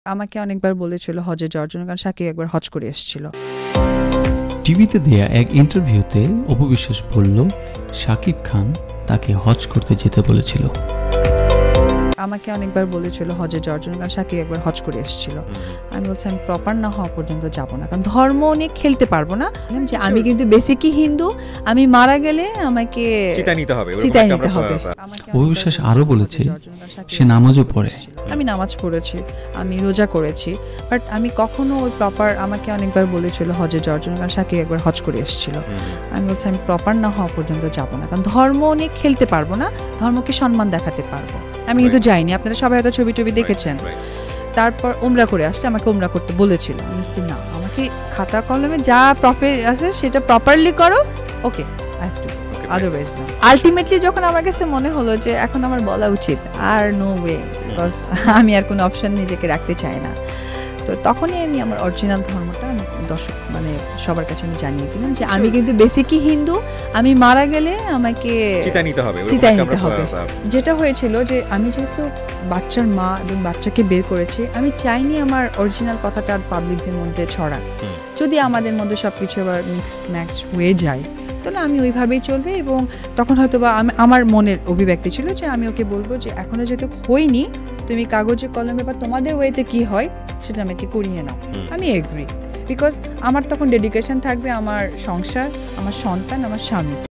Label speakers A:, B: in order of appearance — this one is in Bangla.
A: আমাকে অনেকবার বলেছিল হজে যাওয়ার জন্য, কারণ সাকিব একবার হজ করে এসেছিল।
B: টিভিতে দেয়া এক ইন্টারভিউতে অপু বিশ্বাস বলল, শাকিব খান তাকে হজ করতে যেতে বলেছিল।
A: আমাকে অনেকবার বলেছিল হজে যাওয়ার জন্য, কারণ সাকিব একবার হজ করে এসেছিল। আমি বলছি আমি প্রপার না হওয়া পর্যন্ত যাব না, কারণ ধর্ম নিয়ে খেলতে পারবো না। যে আমি কিন্তু বেসিকই হিন্দু, আমি মারা গেলে আমাকে চিতায় নিতে হবে।
B: অপু বিশ্বাস আরো বলেছে, সে নামাজও পড়ে।
A: আমি নামাজ পড়েছি, আমি রোজা করেছি, বাট আমি কখনো ওই প্রপার, আমাকে অনেকবার বলেছিল হজে যাওয়ার জন্য, কারণ সাকিব একবার হজ করে এসেছিল। আমি বলছি আমি প্রপার না হওয়া পর্যন্ত যাব না, কারণ ধর্ম নিয়ে খেলতে পারবো না, ধর্মকে সম্মান দেখাতে পারবো। আমি কিন্তু যাইনি, আপনারা সবাই হয়তো ছবি টবি দেখেছেন। তারপর উমরা করে আসছে, আমাকে উমরা করতে বলেছিল। আমি বলছি না, আমাকে খাতা কলমে যা আছে সেটা প্রপারলি করো, okay I have to, otherwise না। আলটিমেটলি যখন আমার কাছে মনে হলো যে এখন আমার বলা উচিত, আর নো ওয়ে, বিকজ আমি আর কোনো অপশন নিজেকে রাখতে চাই না, তো তখনই আমি আমার অরিজিনাল ধর্মটা দর্শক মানে সবার কাছে আমি জানিয়ে দিলাম যে আমি কিন্তু বেসিকই হিন্দু, আমি মারা গেলে আমাকে চিতায় নিতে হবে। যেটা হয়েছিল যে আমি যেহেতু বাচ্চার মা এবং বাচ্চাকে বের করেছি, আমি চাইনি আমার অরিজিনাল কথাটা আর পাবলিকদের মধ্যে ছড়াক। যদি আমাদের মধ্যে সবকিছু আবার মিক্স ম্যাচ হয়ে যায়, তাহলে আমি ওইভাবেই চলবে। এবং তখন হয়তো বা আমার মনের অভিব্যক্তি ছিল যে আমি ওকে বলবো যে এখনো যেহেতু হয়নি, তুমি কাগজে কলমে বা তোমাদের ওয়েতে কি হয় সেটা আমাকে করিয়ে নাও। আমি এগ্রি, বিকজ আমার তখন ডেডিকেশন থাকবে আমার সংসার, আমার সন্তান, আমার স্বামী।